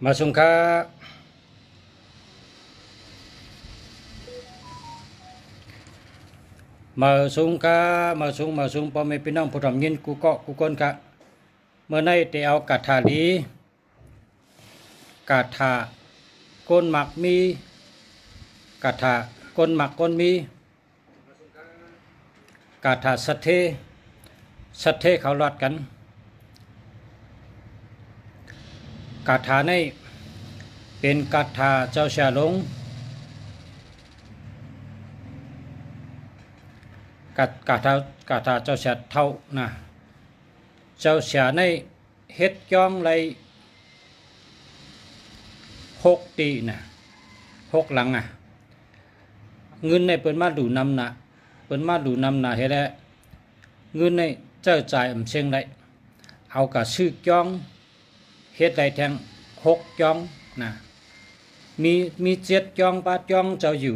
มาสุงค่ามาสุงพ่อแม่พี่น้องผู้ทำยินกูเกาะกูก้นกะเมื่อในได้เอากาถาลีกาถาก้นหมักมีกาถาก้นหมักก้นมีกาถาสัทเทเขาลัดกันกาถาในเป็นกาถาเจ้าชาหลงกาถาเจ้าชาเท่านะเจ้าชาในเฮ็ดย่องไร6 ตีนะ6 หลังเงินในเปิ้นมาดูนำนะเปิ้นมาดูนำนะเฮ็ดแล้วเงินในเจ้าจ่ายเชียงได้เอากะซื้อย่องเฮ็ดได้แทง6 ย่องนะมี7 ย่อง8 ย่องเจ้าอยู่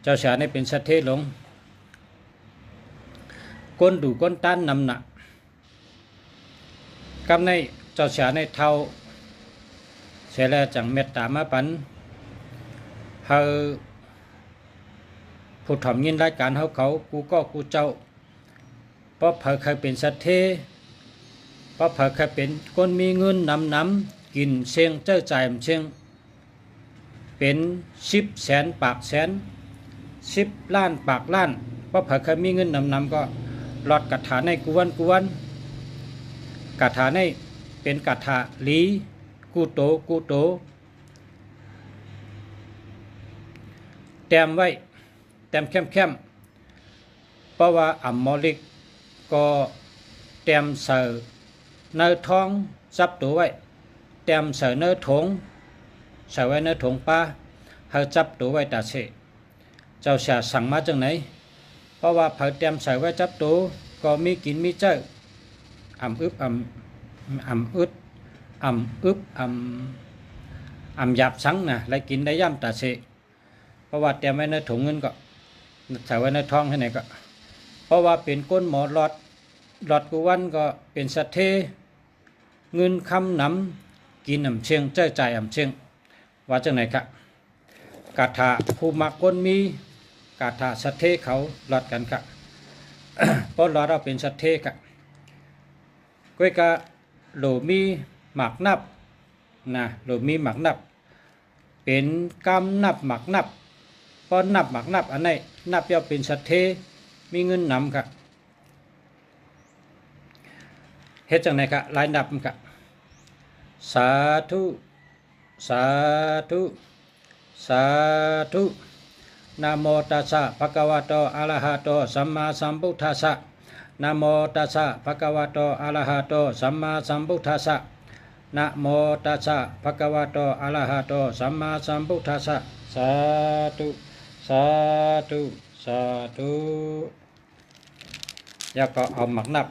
เจ้าชาในเป็นสัตเทหลงก้นดูก้นต้านนำหนักกำในเจ้าชาในเท่าเสร็จแล้วจังเมตตามาปันเฮาผู้ทำยินรายการเขากูก็กูเจ้าเพราะเผอเคยเป็นสัตเทเพราะเผอเคยเป็นคนมีเงินนำกินเชียงเจ้าจ่ายเชียงเป็น10 แสนปากแสน10 ล้านปากล้านเพราะเผอเคยมีเงินนำก็หลอดกาถาในกวนกาถาในเป็นกาถาลีกูโตแต้มไว้แต้มเข้มเพราะว่าอัมมอลิกก็แต้มเสือเนื้อท้องซับตัวไว้แต้มเสือเนื้อถงใส่ไว้เนื้อถงป้าเฮาจับตัวไว้ตาเสเจ้าชาสั่งมาจังไหนเพราะว่าเผาแต้มใส่ไว้จับตัวก็มีกินมีเจ้าอ่ำอึบหยาบสังนะไรกินได้ย่ำตาเสเพราะว่าแต้มไว้ในถุงเงินก็ใส่ไว้ในท้องให้ไหนก็เพราะว่าเป็นก้นหมอหลอดกูวันก็เป็นสัตเทเงินคำนำกินเชียงเจ้าใจเชียงว่าจังไหนครับกาถาผู้มักก้นมีกาถาสัตเทเขาหลอดกันครับเพราะเราเป็นสัตเทครับก้อยกะโหลมีหมักนับนะโหลมีหมักนับเป็นกำนับหมักนับพอนับหมักนับอันไหนนับย่อเป็นสัตเทมีเงินนำครับเฮ็ดจังไหนครับลายนับครับสาธุนะโมตัสสะภะคะวะโตอะระหะโตสัมมาสัมพุทธัสสะนะโมตัสสะภะคะวะโตอะระหะโตสัมมาสัมพุทธัสสะนะโมตัสสะภะคะวะโตอะระหะโตสัมมาสัมพุทธัสสะสาธุแล้วก็เอาหมักนับ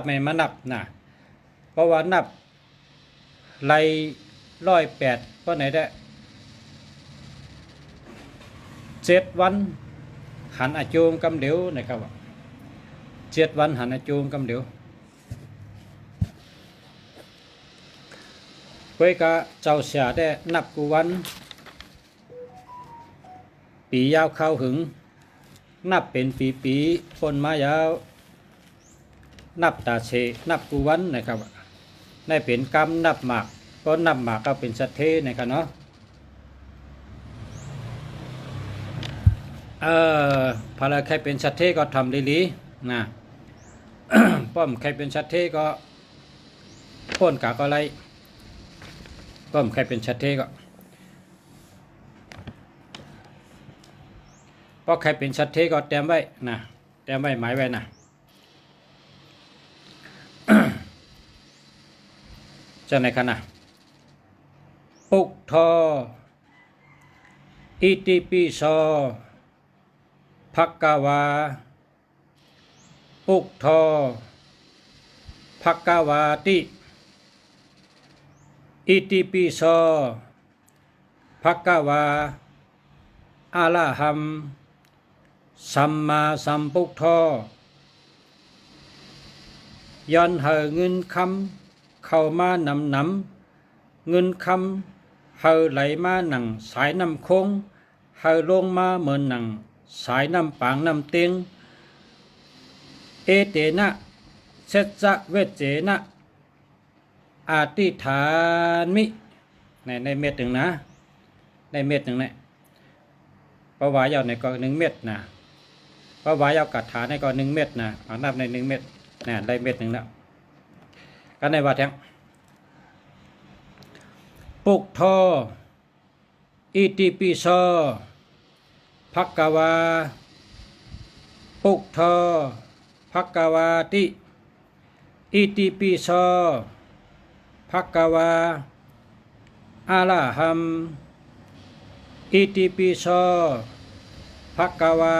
ไม่มานับนะเพราะว่านับไล่108ก็ไหนได้7 วันหันอาจูงกำเดียวนะครับ7 วันหันอาจูงกำเดียวเพื่อกะเจ้าเสียได้นับกูวันปียาวเข้าหึงนับเป็นปีคนมายาวนับตาเชนับกูวันนะครับได้เป็นกรรมนับหมากก็นับหมากก็เป็นสัตเทนะครับเนาะพอเราใครเป็นสัตเทก็ทำดีๆนะป้อมใครเป็นสัตเทก็พ้นกะก็ไรป้อมใครเป็นสัตเทก็เพราะใครเป็นสัตเทก็แต้มไว้นะแต้มไว้หมายไว้นะจะไหนกันนะปุกทออิติปิโสภควาปุกทอภควาติอิติปิโสภควาอะระหัมสัมมาสัมพุทโธย้อนเหอเงินค เข้ามานำเงินคำเฮาไหลมาหนังสายน้ำคงเฮาลงมาเหมือนหนังสายน้ำปางน้ำเต็งเอเตนะเสจะเวเจนะอธิษฐานมิในเม็ดหนึ่งนะในเม็ดหนึ่งเนี่ยปะวายาวในก็1 เม็ดนะปะวายาวกัดฐานในก็1 เม็ดนะเอานับใน1 เม็ดนะได้เม็ดหนึ่งแล้วกันในว่าแทงปุกทออิติปิโสภักกวาปุกทอภักกวาติอิติปิโสภักกวาอะระหัมอิติปิโสภักกวา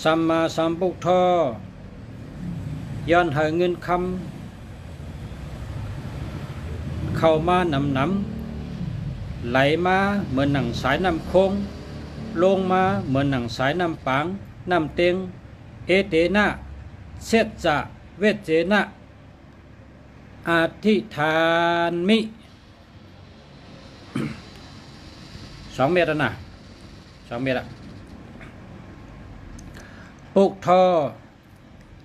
สัมมาสัมพุทโธย้อนหาเงินคำเข้ามานำไหลมาเหมือนหนังสายน้ำคงลงมาเหมือนหนังสายน้ำปางน้ำเต็งเอเตนะเสจะเวเจนะอธิษฐานมิ2 เม็ดนะ2 เม็ดปุกทอ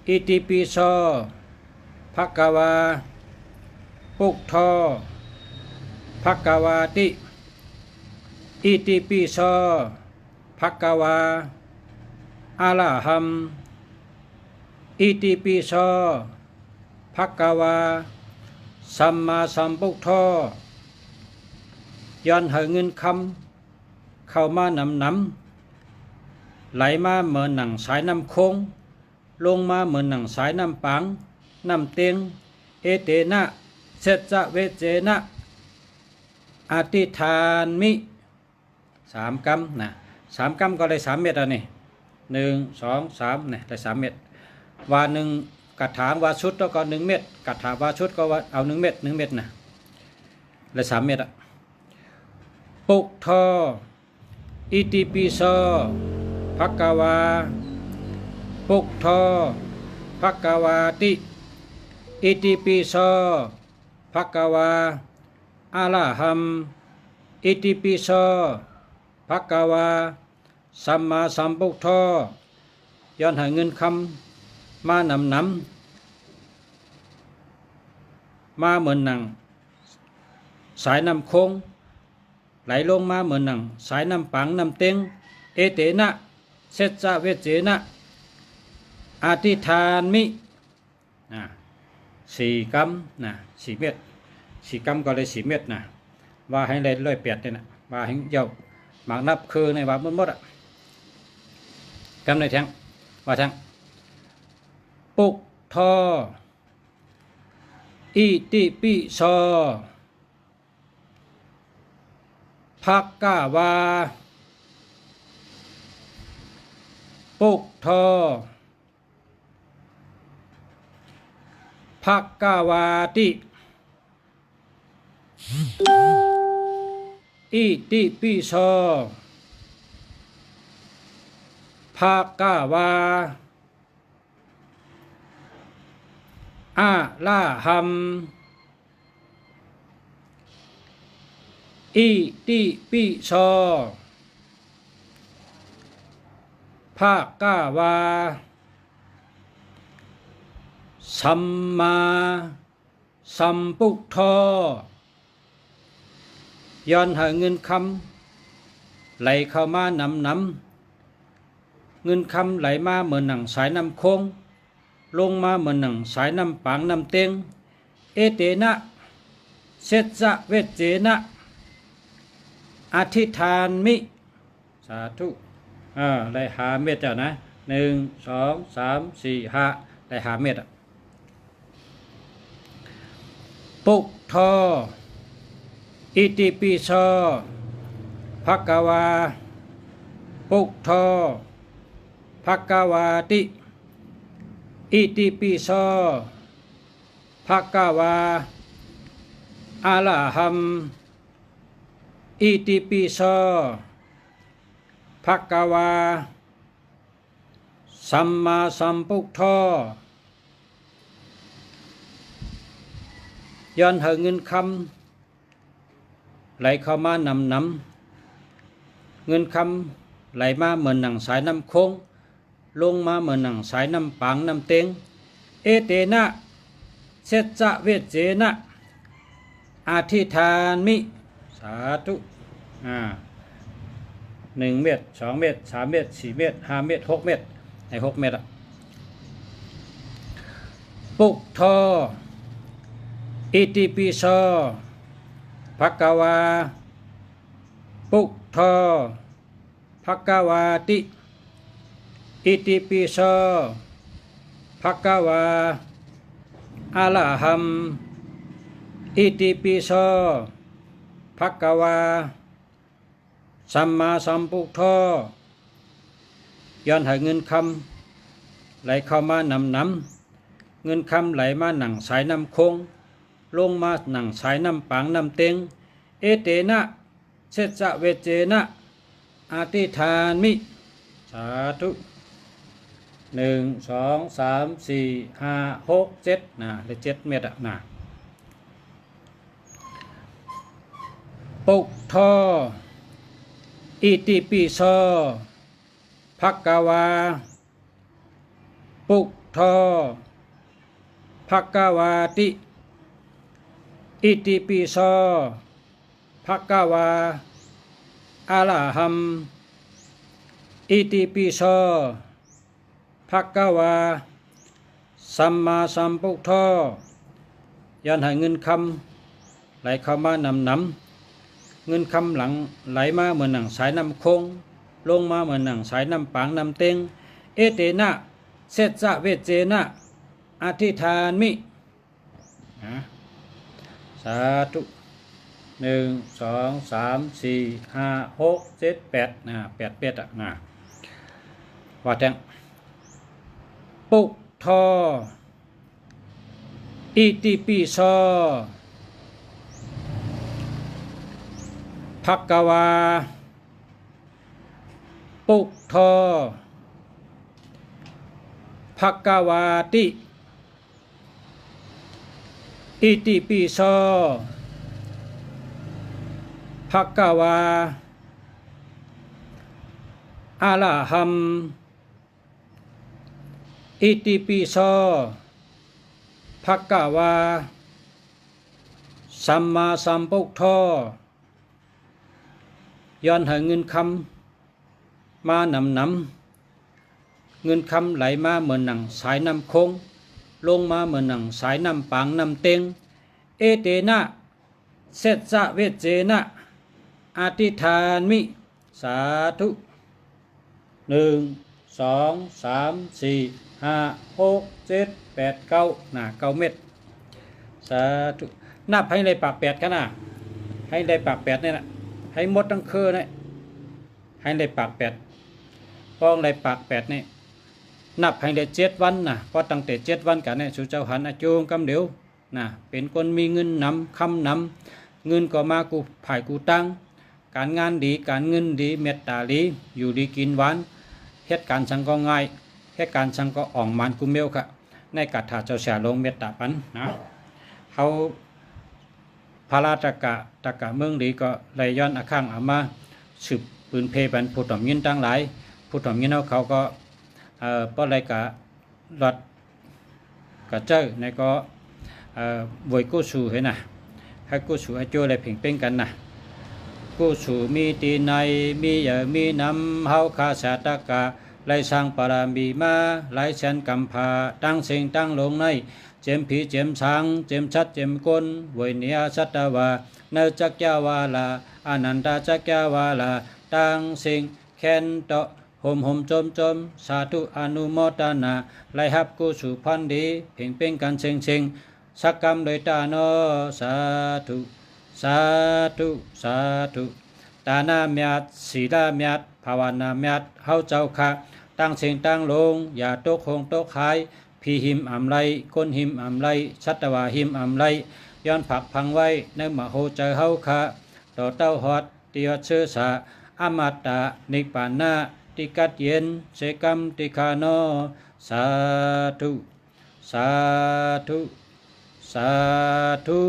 อิติปิโสภักกวาปุกทอภักกวาติอิติปิโสภักกวาอะระหัมอิติปิโสภักกวาสัมมาสัมพุทโธย้อนหาเงินคำเข้ามานำไหลมาเหมือนหนังสายน้ำคงลงมาเหมือนหนังสายน้ำปางน้ำเต็งเอเตนะเสจะเวเจนะอธิษฐานมิ3 กรัมนะ3 กรัมก็ได้3 เม็ดอันนี้1 2 3เนี่ยได้3 เม็ดวา1กระถางวาชุดก็1 เม็ดกระถางวาชุดก็ว่าเอา1 เม็ด1 เม็ดนะได้3 เม็ดปุกทออิติปิโสภักกวาปุกทอภักกวาติอิติปิโสภักกวาอะระหัมอิติปิโสภักกวาสัมมาสัมพุทโธย้อนหาเงินคำมานำมาเหมือนหนังสายน้ำคงไหลลงมาเหมือนหนังสายน้ำปังน้ำเต็งเอเตนะเสจะเวเจนะอธิษฐานมิ4 กรัมนะ4 เม็ด4 กรัมก็เลย4 เม็ดนะว่าให้เลย108เนี่ยนะว่าให้เยาหมากนับคือในว่าหมดกรัมในแทงว่าแทงปุกทออิติปิโสภักกวาปุกทอภักกวาติอิติปิโสภักกวาอะระหัมอิติปิโสภักกวาสัมมาสัมพุทโธย้อนหาเงินคำไหลเข้ามานำเงินคำไหลมาเหมือนหนังสายน้ำคงลงมาเหมือนหนังสายน้ำปางน้ำเต็งเอเตนะเสจะเวเจนะอธิษฐานมิสาธุได้5 เม็ดนะ1 2 3 4 5ได้5 เม็ดปุกทออิติปิโสภักกวาปุกทอภักกวาติอิติปิโสภักกวาอะระหัมอิติปิโสภักกวาสัมมาสัมพุทโธ ย้อนหาเงินคำไหลเข้ามานำเงินคำไหลมาเหมือนหนังสายน้ำโค้งลงมาเหมือนหนังสายน้ำปางน้ำเต็งเอเตนะเสจะเวจเจนะอธิษฐานมิสาธุ1 เมตร 2 เมตร 3 เมตร 4 เมตร 5 เมตร 6 เมตรให้6 เมตรปุกทออิติปิโสภควาปุกทอภควาติอิติปิโสภควาอะระหัมอิติปิโสภควาสัมมาสัมพุทโธย้อนหาเงินคำไหลเข้ามานำเงินคำไหลมาหนังสายน้ำคงลงมาหนังสายน้ำปางน้ำเต็งเอเตนะเสจะเวเจนะอธิษฐานมิสาธุ1 2 3 4 5 6 7ได้7 เม็ดปุกทออิติปิโสภควาปุกทอภควาติอิติปิโสภควาอะระหัมอิติปิโสภควาสัมมาสัมพุทโธย้อนหาเงินคำไหลเข้ามานำเงินคำหลังไหลมาเหมือนหนังสายน้ำคงลงมาเหมือนหนังสายน้ำปางน้ำเต็งเอเตนะเสจะเวเจนะอธิษฐานมิสาธุ1 2 3 4 5 6 7 88 เป็ดว่าแทงปุกทออิติปิโสภควาปุกทอภควาติอิติปิโสภควาอะระหัมอิติปิโสภควาสัมมาสัมพุทโธย้อนหาเงินคำมานำเงินคำไหลมาเหมือนหนังสายน้ำคงลงมาเหมือนหนังสายน้ำปางน้ำเต็งเอเตนะเสจะเวเจนะอธิษฐานมิสาธุ1 2 3 4 5 6 7 8 9 9 เม็ดสาธุนับให้เลยปาก8กันให้เลยปาก8เนี่ยนะให้หมดทั้งคืนเนี่ยให้ได้ปาก8ป้องได้ปาก8นี่นับให้ได้7 วันเพราะตั้งแต่7 วันกันเนี่ยสุเจ้าหันอาจูงกำเดียวเป็นคนมีเงินนำคำนำเงินก็มากูผายกูตั้งการงานดีการเงินดีเมตตาดีอยู่ดีกินหวานเหตุการณ์สังก็ง่ายเหตุการณ์สังก็อ่องมันกูเมลค่ะในกัตถาเจ้าเสียลงเมตตาปันเขาพาราตกะเมืองดีก็ไหลย้อนอาข้างอามาสืบปืนเพบันผู้ถ่อมยินตั้งหลายผู้ถ่อมยินเขาก็ป้อไรกะรถกะเจ้าในก็บวยกู้สู่เห็นให้กู้สู่ให้โจ้อะไรเพ่งเป้งกันกู้สู่มีตีในมีน้ำเฮาคาสาตกะไล่สร้างปรามีมาไล่เชนกำพาตั้งเสียงตั้งลงในเจมผีเจมสังเจมชัดเจมก้นเวเนียสัตวาเนจักยาวาลาอนันตจักยาวาลาตั้งเสียงแคนโตห่มจมสาธุอนุโมทนาไล่ฮับกู้สู่พันดีเพ่งเป้งกันเชิงสักกรรมโดยตาโนสาธุสาธุสาธุตานาเมียดศีลาเมียดภาวนาเมียดเฮาเจ้าค่ะตั้งเสียงตั้งลงอย่าตกคงตกหายพีหิมอำไลก้นหิมอำไลชัตวาหิมอำไลย้อนผักพังไว้ในมโหเจเฮาค่ะต่อเต้าหอดเตียเชื้อสาอมตะนิปานาติกัดเย็นเสกัมติคาโนสาธุสาธุส สาธุ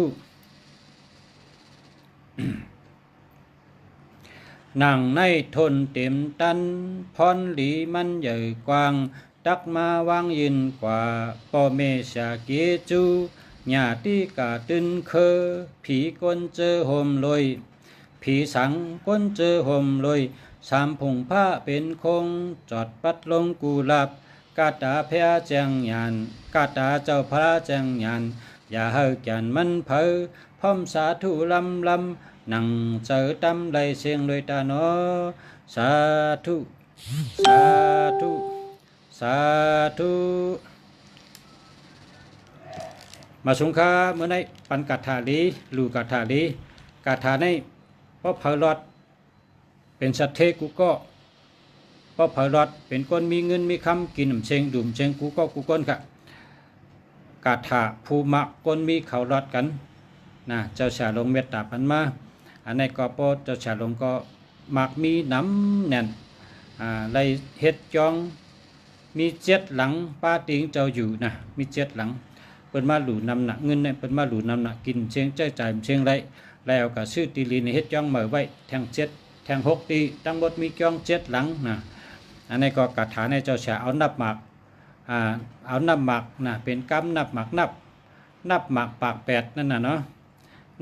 นั่งในทนเต็มตันพรหลีมันใหญ่กว้างตักมาวางยินกว่าป่อเมชาเกจูญาติกาตึนเคอผีก้นเจอห่มลอยผีสังก้นเจอห่มลอยสามผงผ้าเป็นคงจอดปัดลงกูหลับกาตาแพรแจงยานกาตาเจ้าพระแจงยานอย่าเฮาแก่นมันเพอพร้อมสาธุลำนั่งเจอตำไลเสียงเลยตาโนสาธุสาธุสาธุมาสงค้าเมื่อในปันกัถาลีลูกัถาลีกาถาในเพราะเผารอดเป็นสัตเทกูก็เพราะเผารอดเป็นคนมีเงินมีคำกินเชงดื่มเชงกูก็กูก้นกะกาถาภูมะคนมีเขารอดกันนะเจ้าชาลงเมตตาพันมาอันในกอปเจ้าชาลงก็มักมีน้ำแน่นไรเฮ็ดจองมีเจ็ดหลังป้าติงเจ้าอยู่นะมีเจ็ดหลังเปิ้นมาหลูนำหนักเงินเนี่ยเปิ้นมาหลูนำหนักกินเชียงใจจ่ายเชียงไรแล้วก็ซื้อตีลีในเฮ็ดจองเหมือไว้แทงเจ็ดแทงหกตีทั้งหมดมีจองเจ็ดหลังนะอันนี้ก็กาถาในเจ้าชาเอานับหมากเอานับหมากนะเป็นกำนับหมากนับหมากปากแปดนั่นน่ะเนาะ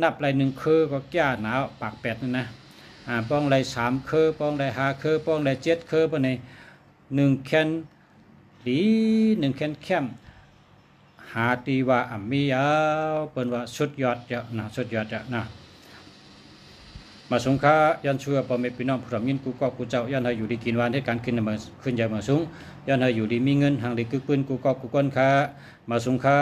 นับไรหนึ่งคือก็แก่หนาวปากแปดนั่นนะป้องไรสามคือป้องไรห้าคือป้องไรเจ็ดคือปะในหนึ่งแคนดีหนึ่งแคนแคมหาตีว่ามียาวเป็นว่าสุดยอดจะนะสุดยอดจะนะมาสงค้ายันชัวปอเมพี่น้องพร้อมยินกูก็กูเจ้ายันให้อยู่ดีกินวันให้การขึ้นมาขึ้นใหญ่มาสูงยันให้อยู่ดีมีเงินห่างดีกึกปืนกูก็กูก้นค้ามาสงค้า